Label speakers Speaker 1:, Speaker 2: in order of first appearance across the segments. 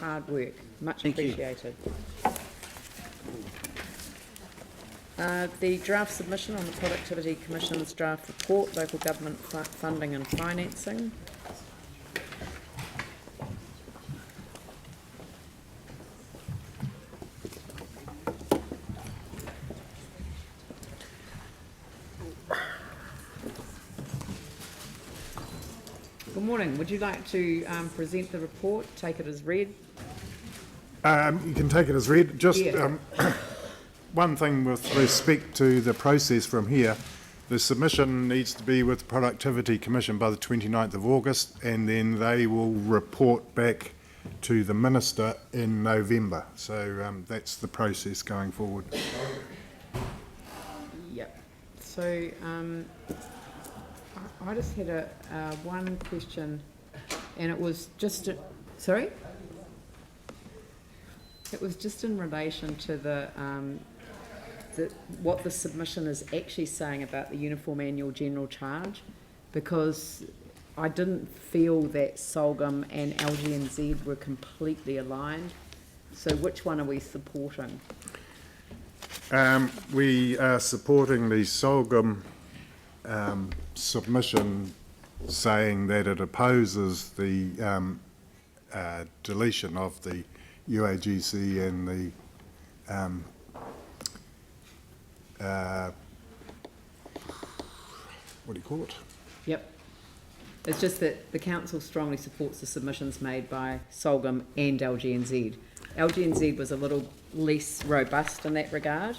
Speaker 1: hard work. Much
Speaker 2: Thank you.
Speaker 1: appreciated. The draft submission on the Productivity Commission's draft report, local government funding and financing. Good morning. Would you like to present the report, take it as read?
Speaker 3: You can take it as read. Just
Speaker 1: Yeah.
Speaker 3: one thing with respect to the process from here. The submission needs to be with the Productivity Commission by the 29th of August, and then they will report back to the Minister in November. So that's the process going forward.
Speaker 1: Yep. So I just had a one question, and it was just sorry. It was just in relation to what the submission is actually saying about the Uniform Annual General Charge, because I didn't feel that Solgum and LGNZ were completely aligned. So which one are we supporting?
Speaker 3: We are supporting the Solgum submission, saying that it opposes the deletion of the UAGC and the what do you call it?
Speaker 1: Yep. It's just that the council strongly supports the submissions made by Solgum and LGNZ. LGNZ was a little less robust in that regard,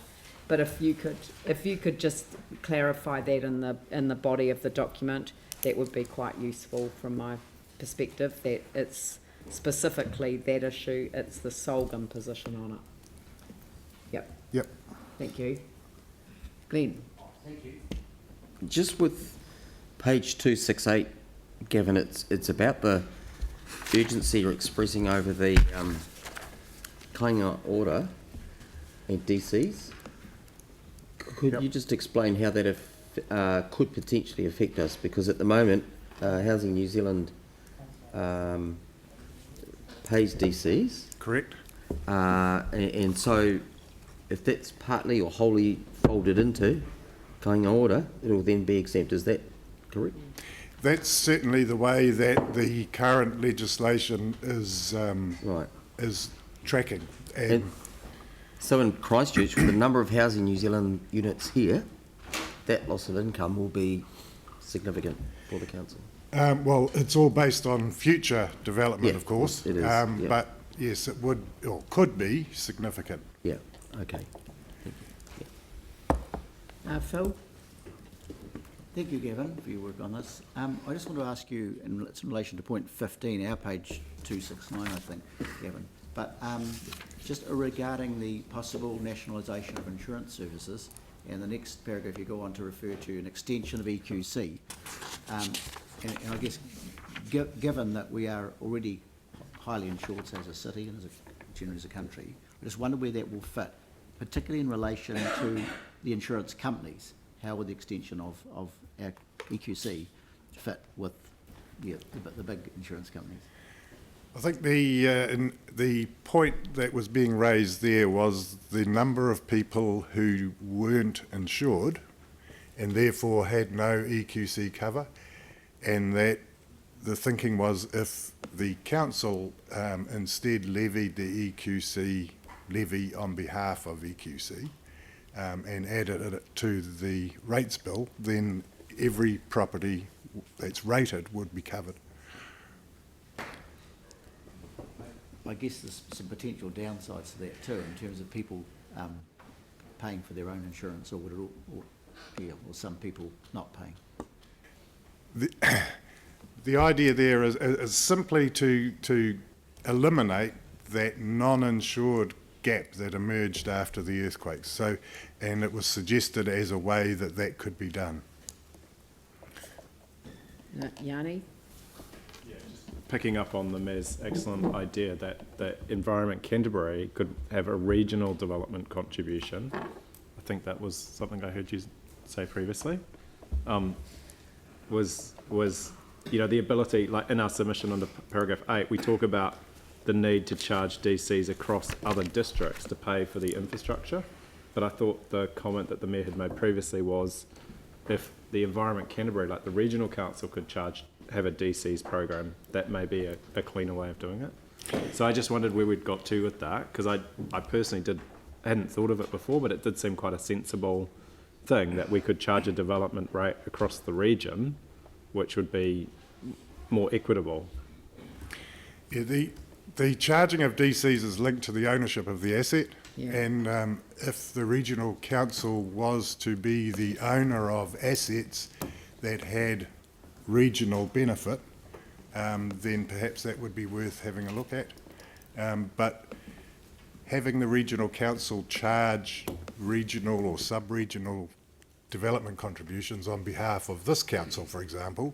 Speaker 1: but if you could just clarify that in the body of the document, that would be quite useful from my perspective, that it's specifically that issue, it's the Solgum position on it. Yep.
Speaker 3: Yep.
Speaker 1: Thank you. Glenn.
Speaker 2: Thank you. Just with page 268, Gavin, it's about the urgency you're expressing over the Kainga order and DCs. Could you just explain how that could potentially affect us? Because at the moment, Housing New Zealand pays DCs.
Speaker 3: Correct.
Speaker 2: And so if that's partly or wholly folded into Kainga order, it will then be exempt. Is that correct?
Speaker 3: That's certainly the way that the current legislation is
Speaker 2: Right.
Speaker 3: is tracking.
Speaker 2: And so in Christchurch, with the number of Housing New Zealand units here, that loss of income will be significant for the council.
Speaker 3: Well, it's all based on future development,
Speaker 2: Yeah,
Speaker 3: of course.
Speaker 2: it is, yeah.
Speaker 3: But yes, it would or could be significant.
Speaker 2: Yeah, okay.
Speaker 1: Phil?
Speaker 4: Thank you, Gavin, for your work on this. I just want to ask you, and it's in relation to point 15, our page 269, I think, Gavin, but just regarding the possible nationalisation of insurance services, and the next paragraph you go on to refer to an extension of EQC. And I guess, given that we are already highly insured as a city and generally as a country, I just wonder where that will fit, particularly in relation to the insurance companies. How would the extension of our EQC fit with the big insurance companies?
Speaker 3: I think the point that was being raised there was the number of people who weren't insured and therefore had no EQC cover, and that the thinking was if the council instead levied the EQC levy on behalf of EQC and added it to the rates bill, then every property that's rated would be covered.
Speaker 4: I guess there's some potential downsides to that too, in terms of people paying for their own insurance, or would it or some people not paying.
Speaker 3: The idea there is simply to eliminate that non-insured gap that emerged after the earthquakes. So, and it was suggested as a way that could be done.
Speaker 1: Yanni?
Speaker 5: Picking up on the Mayor's excellent idea that Environment Canterbury could have a regional development contribution. I think that was something I heard you say previously. Was the ability, like in our submission under paragraph 8, we talk about the need to charge DCs across other districts to pay for the infrastructure. But I thought the comment that the Mayor had made previously was if the Environment Canterbury, like the regional council, could have a DCs program, that may be a cleaner way of doing it. So I just wondered where we'd got to with that, because I personally hadn't thought of it before, but it did seem quite a sensible thing that we could charge a development rate across the region, which would be more equitable.
Speaker 3: Yeah, the charging of DCs is linked to the ownership of the asset.
Speaker 1: Yeah.
Speaker 3: And if the regional council was to be the owner of assets that had regional benefit, then perhaps that would be worth having a look at. But having the regional council charge regional or sub-regional development contributions on behalf of this council, for example,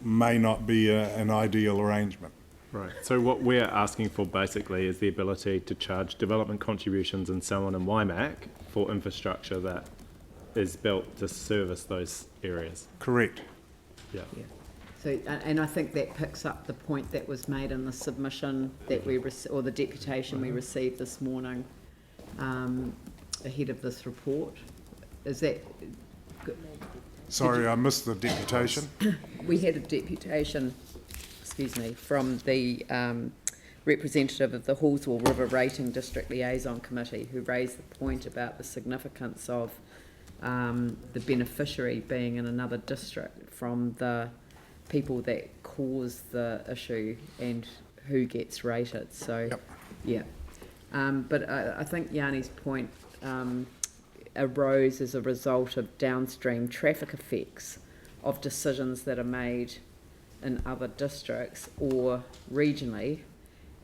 Speaker 3: may not be an ideal arrangement.
Speaker 5: Right. So what we're asking for basically is the ability to charge development contributions in Selwyn and Waimak for infrastructure that is built to service those areas.
Speaker 3: Correct.
Speaker 5: Yeah.
Speaker 1: Yeah. So, and I think that picks up the point that was made in the submission that we or the deputation we received this morning ahead of this report. Is that good?
Speaker 3: Sorry, I missed the deputation.
Speaker 1: We had a deputation, excuse me, from the representative of the Hallswell River Rating District Liaison Committee, who raised the point about the significance of the beneficiary being in another district from the people that cause the issue and who gets rated. So,
Speaker 3: Yep.
Speaker 1: yeah. But I think Yanni's point arose as a result of downstream traffic effects of decisions that are made in other districts or regionally,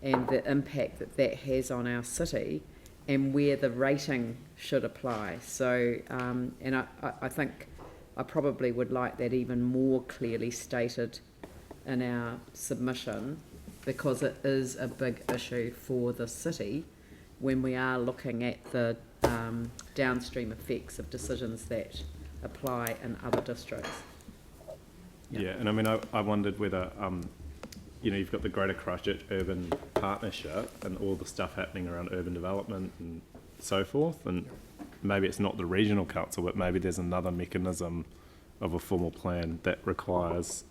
Speaker 1: and the impact that that has on our city and where the rating should apply. So, and I think I probably would like that even more clearly stated in our submission, because it is a big issue for the city when we are looking at the downstream effects of decisions that apply in other districts.
Speaker 5: Yeah, and I mean, I wondered whether, you've got the Greater Christchurch Urban Partnership and all the stuff happening around urban development and so forth, and maybe it's not the regional council, but maybe there's another mechanism of a formal plan that requires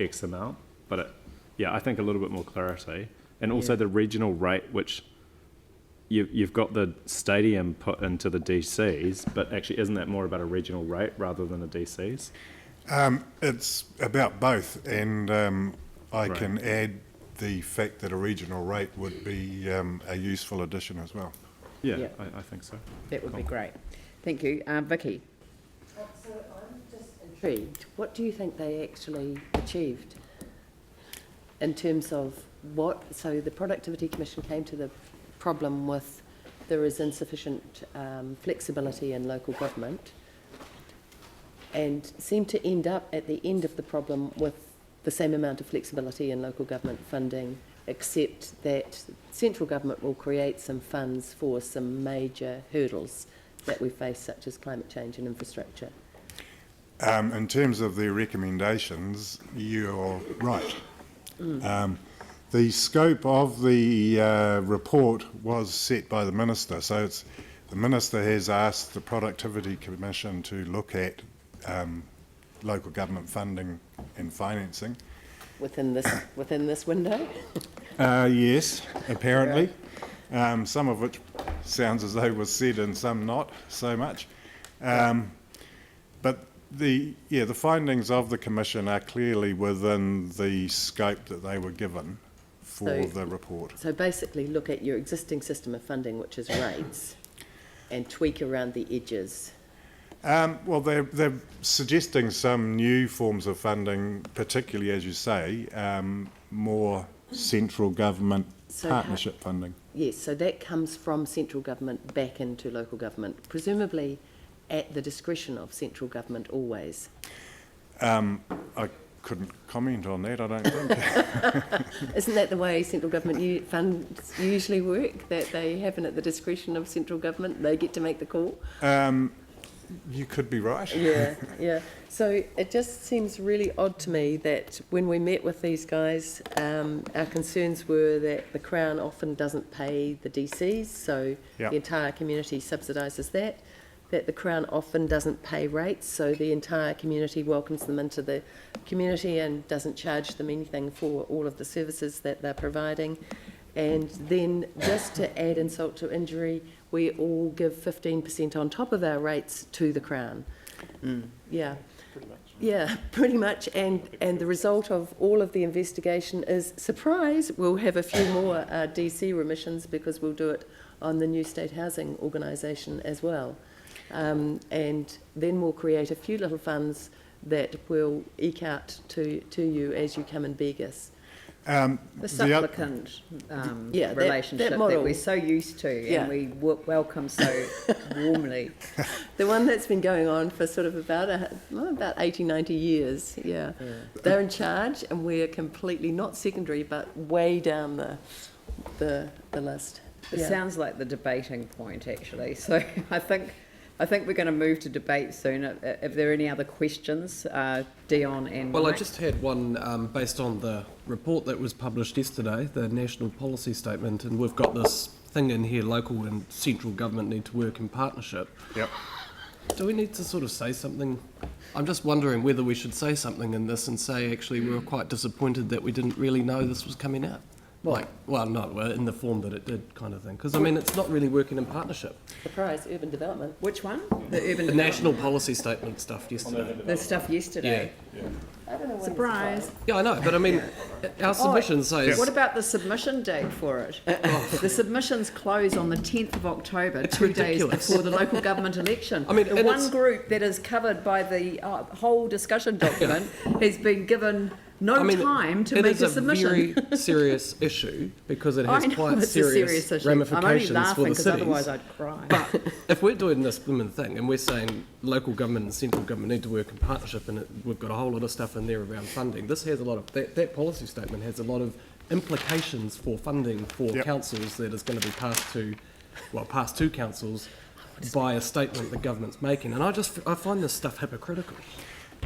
Speaker 5: X amount. But I think a little bit more clarity. And also the regional rate, which you've got the stadium put into the DCs, but actually isn't that more about a regional rate rather than a DCs?
Speaker 3: It's about both, and I
Speaker 5: Right.
Speaker 3: can add the fact that a regional rate would be a useful addition as well.
Speaker 5: Yeah,
Speaker 1: Yeah.
Speaker 5: I think so.
Speaker 1: That would be great. Thank you. Vicky?
Speaker 6: So I'm just intrigued. What do you think they actually achieved in terms of so the Productivity Commission came to the problem with there is insufficient flexibility in local government and seemed to end up at the end of the problem with the same amount of flexibility in local government funding, except that central government will create some funds for some major hurdles that we face, such as climate change and infrastructure.
Speaker 3: In terms of their recommendations, you're right. The scope of the report was set by the Minister, so the Minister has asked the Productivity Commission to look at local government funding and financing.
Speaker 6: Within this window?
Speaker 3: Yes, apparently. Some of which sounds as though was said and some not so much. But the findings of the Commission are clearly within the scope that they were given for the report.
Speaker 6: So basically look at your existing system of funding, which is rates, and tweak around the edges.
Speaker 3: Well, they're suggesting some new forms of funding, particularly, as you say, more central government partnership funding.
Speaker 6: Yes, so that comes from central government back into local government, presumably at the discretion of central government always.
Speaker 3: I couldn't comment on that, I don't think.
Speaker 6: Isn't that the way central government funds usually work, that they happen at the discretion of central government? They get to make the call?
Speaker 3: You could be right.
Speaker 6: Yeah, yeah. So it just seems really odd to me that when we met with these guys, our concerns were that the Crown often doesn't pay the DCs, so
Speaker 3: Yep.
Speaker 6: the entire community subsidises that the Crown often doesn't pay rates, so the entire community welcomes them into the community and doesn't charge them anything for all of the services that they're providing. And then just to add insult to injury, we all give 15% on top of our rates to the Crown. Yeah.
Speaker 5: Pretty much.
Speaker 6: Yeah, pretty much. And the result of all of the investigation is, surprise, we'll have a few more DC remissions because we'll do it on the new state housing organisation as well. And then we'll create a few little funds that we'll eke out to you as you come and beg us.
Speaker 1: The
Speaker 3: the
Speaker 1: supplicant
Speaker 6: Yeah, that
Speaker 1: relationship that
Speaker 6: model.
Speaker 1: we're so used to
Speaker 6: Yeah.
Speaker 1: and we welcome so warmly.
Speaker 6: The one that's been going on for sort of about 80, 90 years, yeah. They're in charge and we're completely not secondary but way down the list.
Speaker 1: It
Speaker 6: Yeah.
Speaker 1: sounds like the debating point, actually. So I think we're going to move to debate soon. If there are any other questions, Dion and
Speaker 7: Well, I
Speaker 1: Mike.
Speaker 7: just had one based on the report that was published yesterday, the National Policy Statement, and we've got this thing in here, local and central government need to work in partnership.
Speaker 3: Yep.
Speaker 7: Do we need to sort of say something? I'm just wondering whether we should say something in this and say, actually, we were quite disappointed that we didn't really know this was coming out.
Speaker 1: What?
Speaker 7: Well, in the form that it did, kind of thing. Because, I mean, it's not really working in partnership.
Speaker 6: Surprise, urban development.
Speaker 1: Which one? The urban
Speaker 7: The National Policy Statement stuff yesterday.
Speaker 1: the stuff yesterday.
Speaker 6: I don't know when
Speaker 1: Surprise.
Speaker 7: Yeah, I know, but I mean, our submission says...
Speaker 1: What about the submission date for it? The submissions close on the 10th of October,
Speaker 7: It's
Speaker 1: 2 days
Speaker 7: ridiculous.
Speaker 1: before the local government election.
Speaker 7: I mean,
Speaker 1: the
Speaker 7: and
Speaker 1: one
Speaker 7: it's-
Speaker 1: group that is covered by the whole discussion document has been given no time to make a submission.
Speaker 7: It is a very serious issue because it
Speaker 1: I
Speaker 7: has
Speaker 1: know
Speaker 7: quite
Speaker 1: it's a serious issue.
Speaker 7: ramifications
Speaker 1: I'm only
Speaker 7: for
Speaker 1: laughing
Speaker 7: the
Speaker 1: because
Speaker 7: cities.
Speaker 1: otherwise I'd cry.
Speaker 7: But if we're doing this blooming thing and we're saying local government and central government need to work in partnership and we've got a whole lot of stuff in there around funding, this has a lot of, that policy statement has a lot of implications for funding for
Speaker 3: Yep.
Speaker 7: councils that is going to be passed to councils by a statement the government's making. And I find this stuff hypocritical.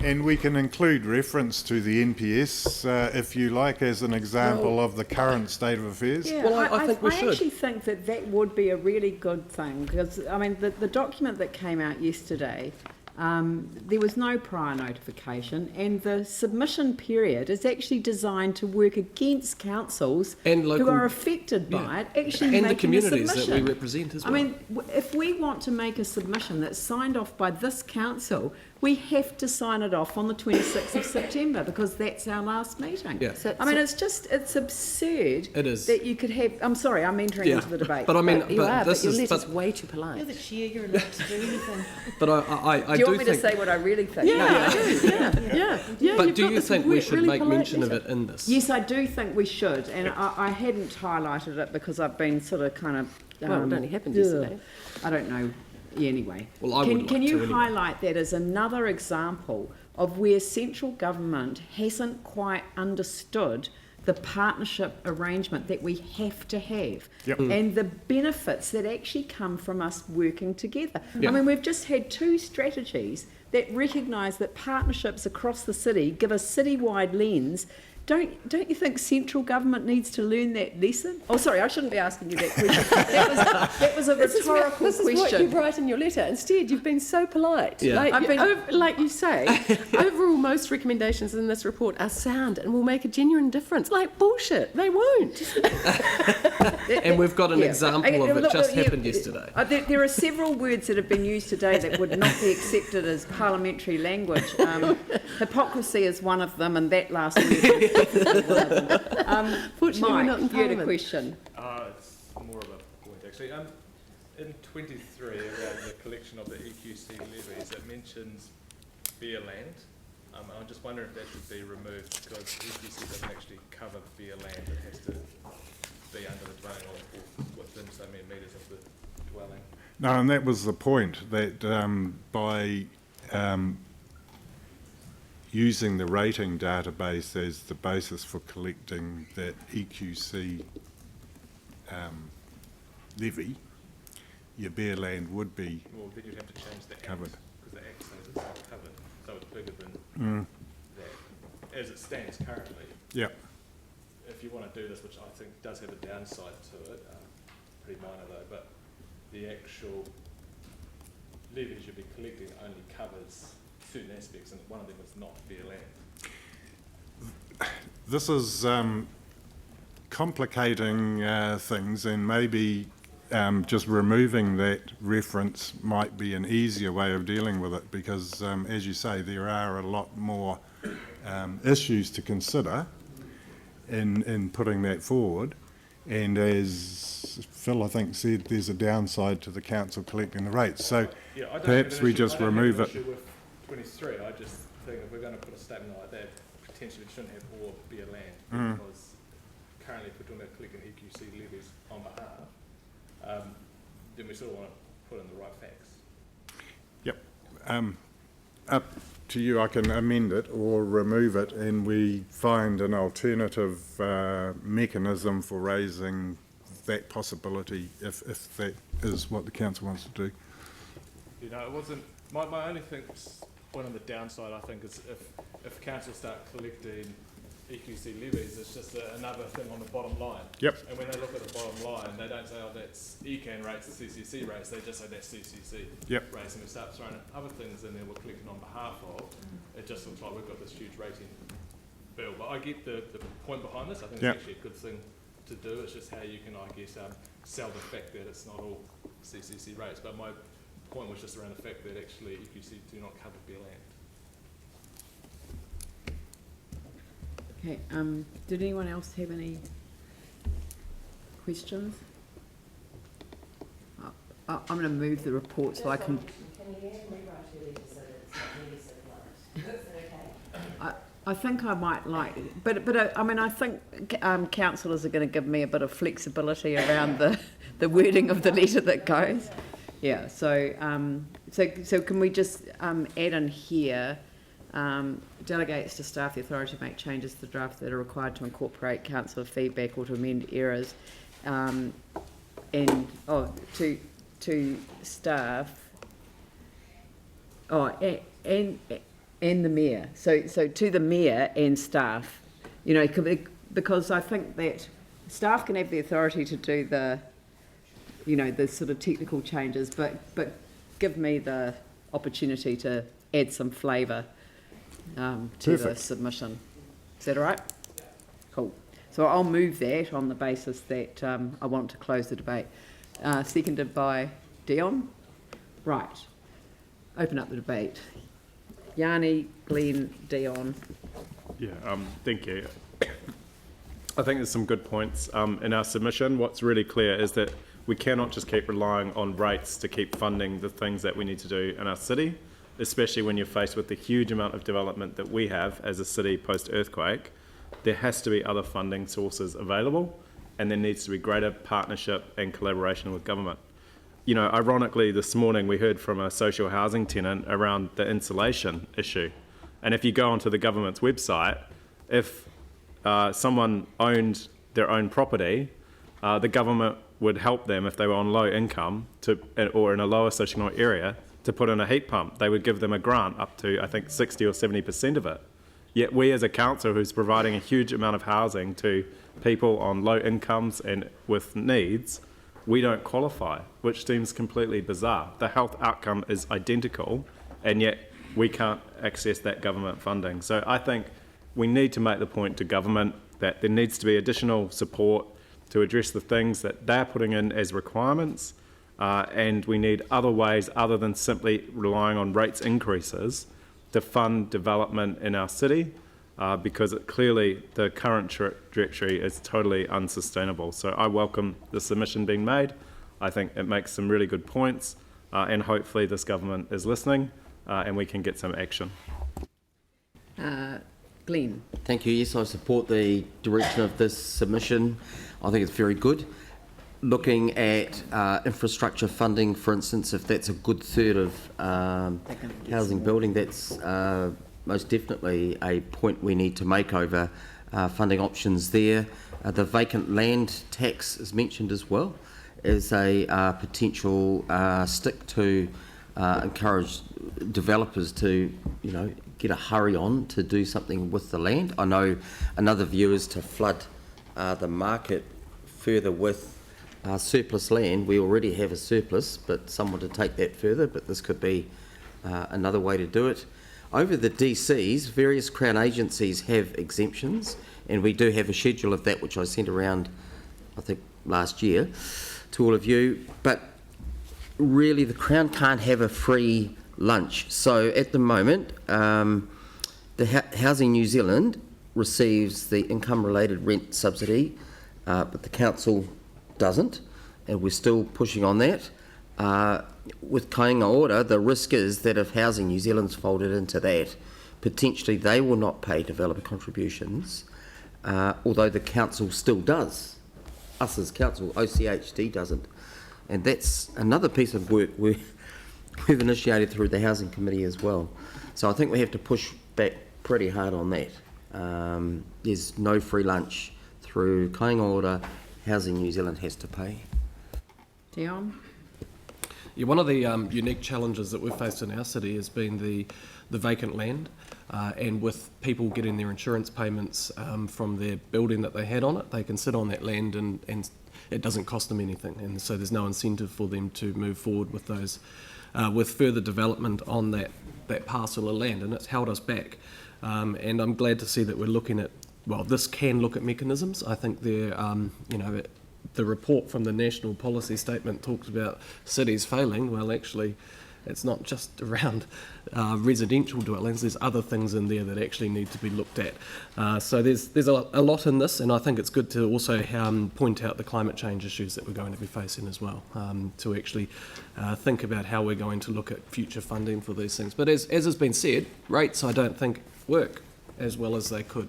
Speaker 3: And we can include reference to the NPS, if you like, as an example of the current state of affairs.
Speaker 1: Yeah,
Speaker 7: Well, I think we should.
Speaker 1: I actually think that would be a really good thing because, I mean, the document that came out yesterday, there was no prior notification and the submission period is actually designed to work against councils
Speaker 7: And
Speaker 1: who
Speaker 7: local-
Speaker 1: are affected by it actually
Speaker 7: And the
Speaker 1: making
Speaker 7: communities
Speaker 1: a
Speaker 7: that
Speaker 1: submission.
Speaker 7: we represent as
Speaker 1: I
Speaker 7: well.
Speaker 1: mean, if we want to make a submission that's signed off by this council, we have to sign it off on the 26th of September because that's our last meeting.
Speaker 7: Yeah.
Speaker 6: So-
Speaker 1: I mean, it's absurd
Speaker 7: It is.
Speaker 1: that you could have, I'm sorry, I'm entering
Speaker 7: Yeah.
Speaker 1: into the debate.
Speaker 7: But I mean,
Speaker 6: You are,
Speaker 7: this
Speaker 6: but your
Speaker 7: is,
Speaker 6: letter's
Speaker 7: but,
Speaker 6: way too polite.
Speaker 8: You're the chair, you're allowed to do anything.
Speaker 7: but I
Speaker 1: do you want me
Speaker 7: think.
Speaker 1: to say what I really think?
Speaker 6: Yeah,
Speaker 1: No,
Speaker 6: I do. Yeah.
Speaker 7: But
Speaker 6: you've
Speaker 7: do
Speaker 6: got
Speaker 7: you
Speaker 6: this
Speaker 7: think we should
Speaker 6: really
Speaker 7: make
Speaker 6: polite
Speaker 7: mention of
Speaker 6: letter.
Speaker 7: it in this?
Speaker 1: Yes, I do think we should, and I hadn't highlighted it because I've been sort of kind of.
Speaker 6: Well, it only happened
Speaker 1: ugh.
Speaker 6: yesterday.
Speaker 1: I don't know. Yeah, anyway.
Speaker 7: Well, I
Speaker 1: can
Speaker 7: would
Speaker 1: can
Speaker 7: like
Speaker 1: you
Speaker 7: to anyway.
Speaker 1: highlight that as another example of where central government hasn't quite understood the partnership arrangement that we have to have
Speaker 3: Yep.
Speaker 1: and the benefits that actually come from us working together.
Speaker 7: Yeah.
Speaker 1: I mean, we've just had 2 strategies that recognise that partnerships across the city give a citywide lens. Don't you think central government needs to learn that lesson? Oh, sorry, I shouldn't be asking you that question. That was a rhetorical
Speaker 6: This is what you
Speaker 1: question.
Speaker 6: write in your letter. Instead, you've been so polite.
Speaker 7: Yeah.
Speaker 6: Like,
Speaker 1: I've been-
Speaker 6: like you say, overall, most recommendations in this report are sound and will make a genuine difference. Like, bullshit, they won't.
Speaker 7: And we've got an
Speaker 1: Yeah.
Speaker 7: example of it
Speaker 1: Look,
Speaker 7: just
Speaker 1: yeah,
Speaker 7: happened yesterday.
Speaker 1: There are several words that have been used today that would not be accepted as parliamentary language. Hypocrisy is one of them, and that last word is definitely one of them.
Speaker 6: Fortunately, we're
Speaker 1: Mike,
Speaker 6: not in
Speaker 1: you had a
Speaker 6: Parliament.
Speaker 1: question.
Speaker 5: It's more of a point, actually. In 23, around the collection of the EQC levies, it mentions beer land. I'm just wondering if that should be removed because EQC doesn't actually cover beer land. It has to be under the dwelling or within so many metres of the dwelling.
Speaker 3: No, and that was the point, that by using the rating database as the basis for collecting that EQC levy, your bare land would be
Speaker 5: Well, then you'd have to change the
Speaker 3: covered.
Speaker 5: Act, the Act says it's not covered, so it's bigger than that, as it stands currently.
Speaker 3: Yep.
Speaker 5: If you want to do this, which I think does have a downside to it, pretty minor though, but the actual levies you'll be collecting only covers certain aspects, and one of them is not fair land.
Speaker 3: This is complicating things, and maybe just removing that reference might be an easier way of dealing with it, because as you say, there are a lot more issues to consider in putting that forward. And as Phil, I think, said, there's a downside to the council collecting the rates. So
Speaker 5: Yeah, I don't
Speaker 3: perhaps
Speaker 5: have an
Speaker 3: we
Speaker 5: issue-
Speaker 3: just
Speaker 5: I don't
Speaker 3: remove
Speaker 5: have
Speaker 3: it.
Speaker 5: an issue with 23. I just think if we're going to put a statement like that, potentially we shouldn't have or bare land, because currently if we're talking about collecting EQC levies on behalf, then we sort of want to put in the right facts.
Speaker 3: Yep. Up to you. I can amend it or remove it, and we find an alternative mechanism for raising that possibility if that is what the council wants to do.
Speaker 5: You know, it wasn't, my only thing, one of the downside I think is if council start collecting EQC levies, it's just another thing on the bottom line.
Speaker 3: Yep.
Speaker 5: And when they look at the bottom line, they don't say, oh, that's ECAN rates, the CCC rates, they just say that's CCC
Speaker 3: Yep.
Speaker 5: rates, and we start throwing other things in there we're collecting on behalf of. It just looks like we've got this huge rating bill. But I get the point behind this. I think
Speaker 3: Yep.
Speaker 5: it's actually a good thing to do. It's just how you can, I guess, sell the fact that it's not all CCC rates. But my point was just around the fact that actually EQC do not cover bare land.
Speaker 1: Okay, did anyone else have any questions? I'm going to move the report so I can.
Speaker 6: Can you rewrite your letter so that it's not nearly so blunt? Is that okay?
Speaker 1: I think I might like, but I mean, I think councillors are going to give me a bit of flexibility around the wording of the letter that goes. Yeah, so can we just add in here, delegates to staff the authority to make changes to the draft that are required to incorporate councillor feedback or to amend errors, and to staff, and the mayor. So to the mayor and staff, you know, because I think that staff can have the authority to do the, you know, the sort of technical changes, but give me the opportunity to add some flavour to the
Speaker 3: Perfect.
Speaker 1: submission. Is that all right? Cool. So I'll move that on the basis that I want to close the debate. Seconded by Dion. Right. Open up the debate. Yanni, Glenn, Dion.
Speaker 5: Yeah, thank you. I think there's some good points in our submission. What's really clear is that we cannot just keep relying on rates to keep funding the things that we need to do in our city, especially when you're faced with the huge amount of development that we have as a city post-earthquake. There has to be other funding sources available, and there needs to be greater partnership and collaboration with government. You know, ironically, this morning we heard from a social housing tenant around the insulation issue. And if you go onto the government's website, if someone owned their own property, the government would help them if they were on low income or in a lower socioeconomic area to put in a heat pump. They would give them a grant up to, I think, 60 or 70% of it. Yet we as a council who's providing a huge amount of housing to people on low incomes and with needs, we don't qualify, which seems completely bizarre. The health outcome is identical, and yet we can't access that government funding. So I think we need to make the point to government that there needs to be additional support to address the things that they're putting in as requirements, and we need other ways other than simply relying on rates increases to fund development in our city, because clearly the current trajectory is totally unsustainable. So I welcome the submission being made. I think it makes some really good points, and hopefully this government is listening and we can get some action.
Speaker 1: Glenn.
Speaker 2: Thank you. Yes, I support the direction of this submission. I think it's very good. Looking at infrastructure funding, for instance, if that's a good third of housing building, that's most definitely a point we need to make over funding options there. The vacant land tax is mentioned as well as a potential stick to encourage developers to, get a hurry on to do something with the land. I know another view is to flood the market further with surplus land. We already have a surplus, but someone to take that further, but this could be another way to do it. Over the DCs, various Crown agencies have exemptions, and we do have a schedule of that, which I sent around, I think, last year to all of you. But really, the Crown can't have a free lunch. So at the moment, Housing New Zealand receives the income-related rent subsidy, but the council doesn't, and we're still pushing on that. With Kāinga Ora, the risk is that if Housing New Zealand's folded into that, potentially they will not pay developer contributions, although the council still does. Us as council, OCHD doesn't. And that's another piece of work we've initiated through the Housing Committee as well. So I think we have to push back pretty hard on that. There's no free lunch through Kāinga Ora. Housing New Zealand has to pay.
Speaker 1: Dion?
Speaker 7: Yeah, one of the unique challenges that we've faced in our city has been the vacant land, and with people getting their insurance payments from their building that they had on it, they can sit on that land and it doesn't cost them anything, and so there's no incentive for them to move forward with those, with further development on that parcel of land, and it's held us back. And I'm glad to see that we're looking at, well, this can look at mechanisms. I think there, the report from the National Policy Statement talks about cities failing. Well, actually, it's not just around residential dwellings. There's other things in there that actually need to be looked at. So there's a lot in this, and I think it's good to also point out the climate change issues that we're going to be facing as well, to actually think about how we're going to look at future funding for these things. But as has been said, rates I don't think work as well as they could.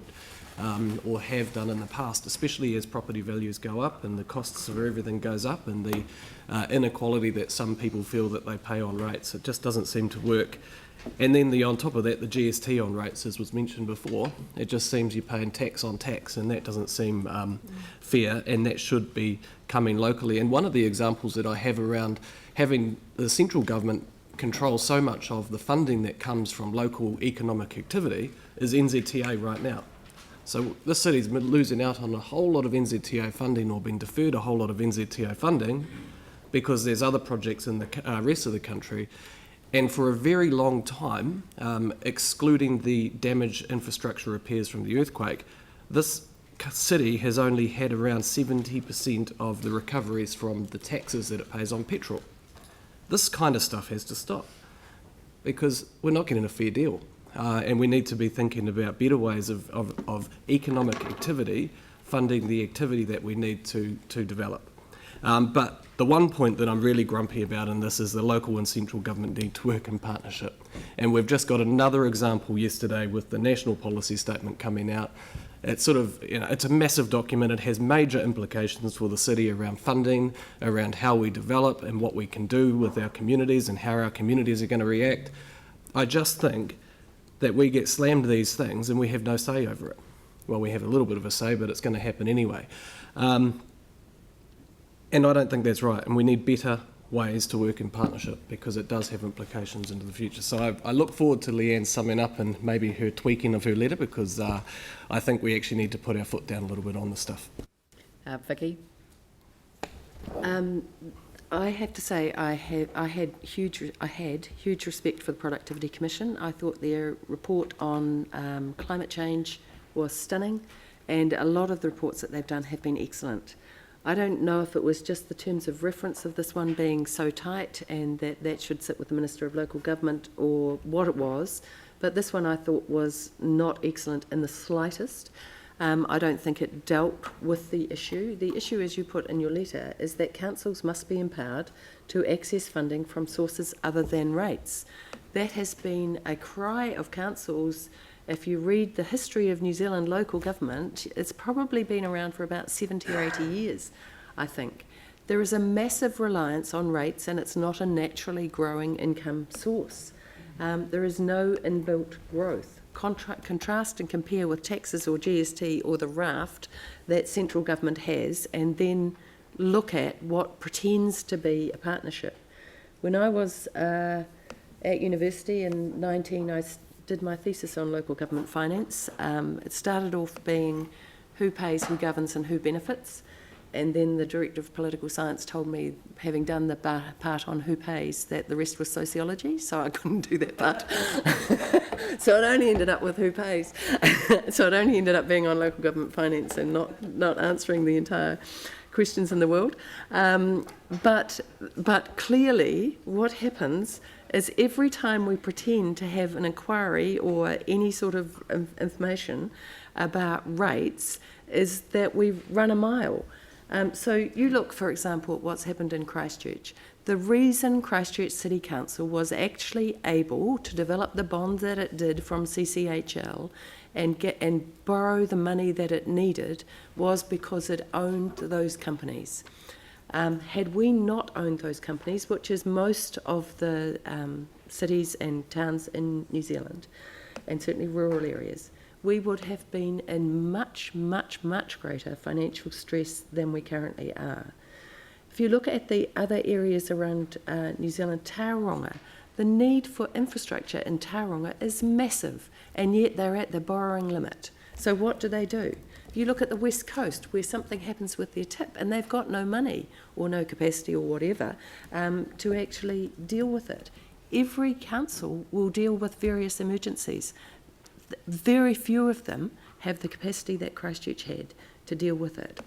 Speaker 7: Or have done in the past, especially as property values go up and the costs of everything goes up, and the inequality that some people feel that they pay on rates. It just doesn't seem to work. And then on top of that, the GST on rates, as was mentioned before, it just seems you're paying tax on tax, and that doesn't seem fair, and that should be coming locally. And one of the examples that I have around having the central government control so much of the funding that comes from local economic activity is NZTA right now. So this city's losing out on a whole lot of NZTA funding, or been deferred a whole lot of NZTA funding, because there's other projects in the rest of the country. And for a very long time, excluding the damaged infrastructure repairs from the earthquake, this city has only had around 70% of the recoveries from the taxes that it pays on petrol. This kind of stuff has to stop, because we're not getting a fair deal. And we need to be thinking about better ways of economic activity, funding the activity that we need to develop. But the one point that I'm really grumpy about in this is the local and central government need to work in partnership. And we've just got another example yesterday with the National Policy Statement coming out. It's sort of, it's a massive document. It has major implications for the city around funding, around how we develop and what we can do with our communities and how our communities are going to react. I just think that we get slammed these things and we have no say over it. Well, we have a little bit of a say, but it's going to happen anyway. And I don't think that's right, and we need better ways to work in partnership, because it does have implications into the future. So I look forward to Leanne summing up and maybe her tweaking of her letter, because I think we actually need to put our foot down a little bit on this stuff.
Speaker 1: Vicky?
Speaker 6: I have to say I had huge respect for the Productivity Commission. I thought their report on climate change was stunning, and a lot of the reports that they've done have been excellent. I don't know if it was just the terms of reference of this one being so tight and that should sit with the Minister of Local Government, or what it was, but this one I thought was not excellent in the slightest. I don't think it dealt with the issue. The issue, as you put in your letter, is that councils must be empowered to access funding from sources other than rates. That has been a cry of councils. If you read the history of New Zealand local government, it's probably been around for about 70 or 80 years, I think. There is a massive reliance on rates, and it's not a naturally growing income source. There is no inbuilt growth. Contrast and compare with taxes or GST or the raft that central government has, and then look at what pretends to be a partnership. When I was At university in 19, I did my thesis on local government finance. It started off being who pays, who governs and who benefits. And then the Director of Political Science told me, having done the part on who pays, that the rest was sociology, so I couldn't do that part. So it only ended up with who pays. So it only ended up being on local government finance and not answering the entire questions in the world. But clearly what happens is every time we pretend to have an inquiry or any sort of information about rates, is that we run a mile. So you look, for example, at what's happened in Christchurch. The reason Christchurch City Council was actually able to develop the bond that it did from CCHL and borrow the money that it needed was because it owned those companies. Had we not owned those companies, which is most of the cities and towns in New Zealand, and certainly rural areas, we would have been in much, much, much greater financial stress than we currently are. If you look at the other areas around New Zealand, Tauranga, the need for infrastructure in Tauranga is massive, and yet they're at the borrowing limit. So what do? If you look at the West Coast, where something happens with their tip, and they've got no money or no capacity or whatever to actually deal with it. Every council will deal with various emergencies. Very few of them have the capacity that Christchurch had to deal with it.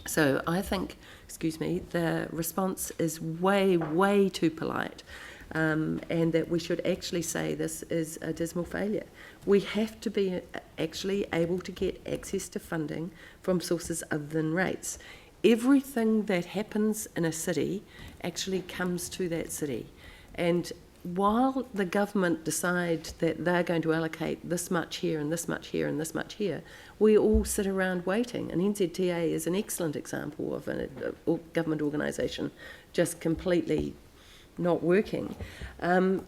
Speaker 6: So I think, the response is way, way too polite, and that we should actually say this is a dismal failure. We have to be actually able to get access to funding from sources other than rates. Everything that happens in a city actually comes to that city. And while the government decide that they're going to allocate this much here and this much here and this much here, we all sit around waiting. And NZTA is an excellent example of a government organisation just completely not working. And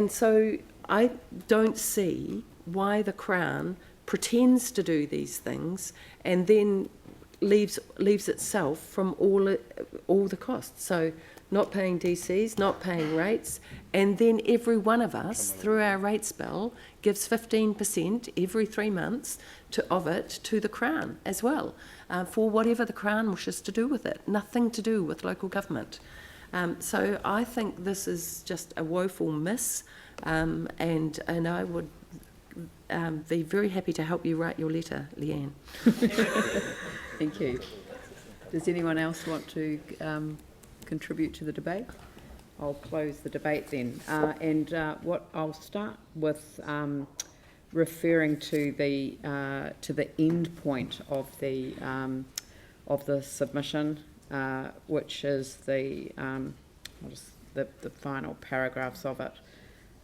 Speaker 6: so I don't see why the Crown pretends to do these things and then leaves itself from all the costs. So not paying DCs, not paying rates, and then every one of us, through our rates bill, gives 15% every 3 months of it to the Crown as well, for whatever the Crown wishes to do with it, nothing to do with local government. So I think this is just a woeful miss, and I would be very happy to help you write your letter, Leanne.
Speaker 1: Thank you. Does anyone else want to contribute to the debate? I'll close the debate then. What I'll start with referring to the end point of the submission, which is the final paragraphs of it,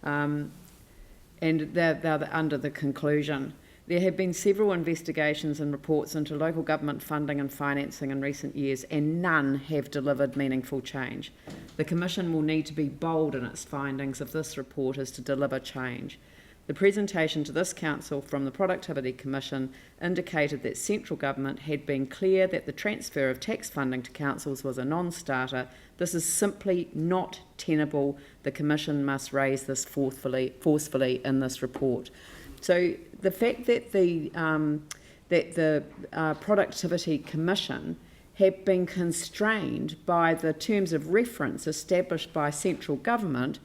Speaker 1: and they're under the conclusion. There have been several investigations and reports into local government funding and financing in recent years, and none have delivered meaningful change. The Commission will need to be bold in its findings if this report is to deliver change. The presentation to this Council from the Productivity Commission indicated that central government had been clear that the transfer of tax funding to councils was a non-starter. This is simply not tenable. The Commission must raise this forcefully in this report. So the fact that the Productivity Commission have been constrained by the terms of reference established by central government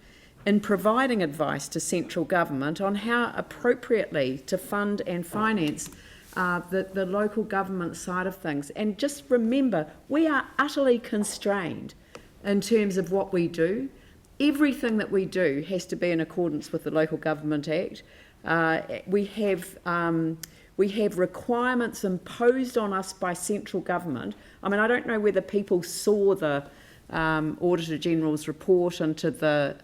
Speaker 1: in providing advice to central government on how appropriately to fund and finance the local government side of things. And just remember, we are utterly constrained in terms of what we do. Everything that we do has to be in accordance with the Local Government Act. We have requirements imposed on us by central government. I mean, I don't know whether people saw the Auditor General's report into the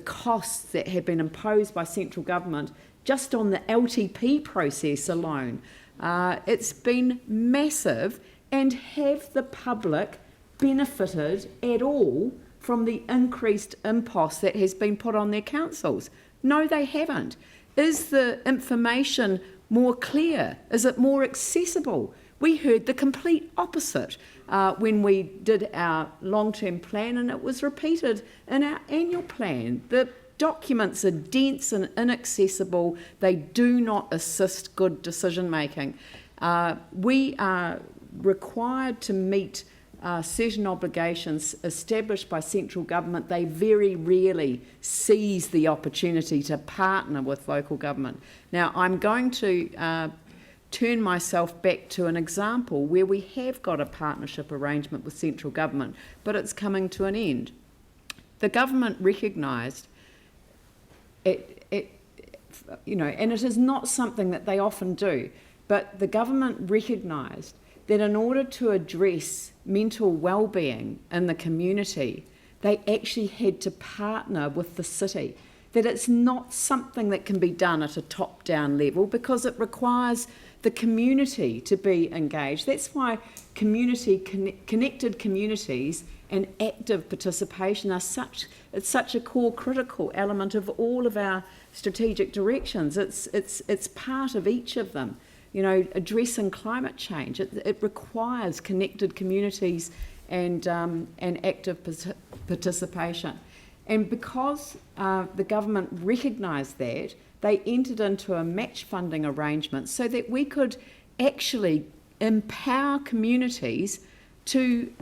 Speaker 1: costs that have been imposed by central government just on the LTP process alone. It's been massive, and have the public benefited at all from the increased impost that has been put on their councils? No, they haven't. Is the information more clear? Is it more accessible? We heard the complete opposite when we did our long-term plan, and it was repeated in our annual plan. The documents are dense and inaccessible. They do not assist good decision-making. We are required to meet certain obligations established by central government. They very rarely seize the opportunity to partner with local government. Now, I'm going to turn myself back to an example where we have got a partnership arrangement with central government, but it's coming to an end. The government recognised it, and it is not something that they often do, but the government recognised that in order to address mental well-being in the community, they actually had to partner with the city. That it's not something that can be done at a top-down level because it requires the community to be engaged. That's why connected communities and active participation are it's such a core critical element of all of our strategic directions. It's part of each of them. Addressing climate change, it requires connected communities and active participation. And because the government recognised that, they entered into a match funding arrangement so that we could actually empower communities to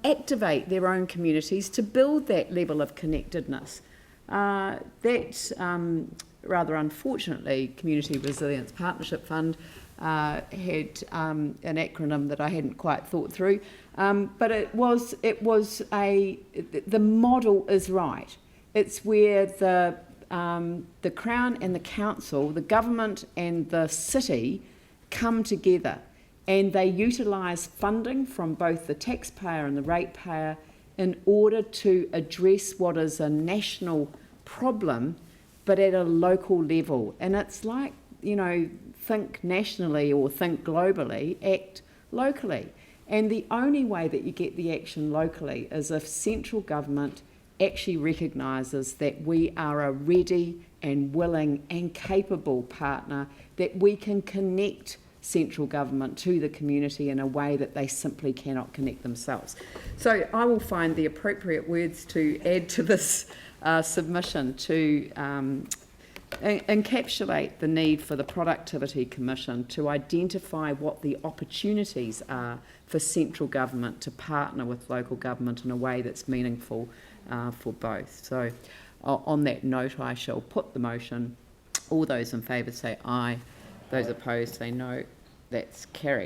Speaker 1: activate their own communities to build that level of connectedness. Rather unfortunately, Community Resilience Partnership Fund had an acronym that I hadn't quite thought through, but the model is right. It's where the Crown and the Council, the government and the city come together, and they utilise funding from both the taxpayer and the ratepayer in order to address what is a national problem, but at a local level. And it's like, think nationally or think globally, act locally. And the only way that you get the action locally is if central government actually recognises that we are a ready and willing and capable partner, that we can connect central government to the community in a way that they simply cannot connect themselves. So I will find the appropriate words to add to this submission to encapsulate the need for the Productivity Commission to identify what the opportunities are for central government to partner with local government in a way that's meaningful for both. So on that note, I shall put the motion. All those in favour say aye. Those opposed say no. That's carried.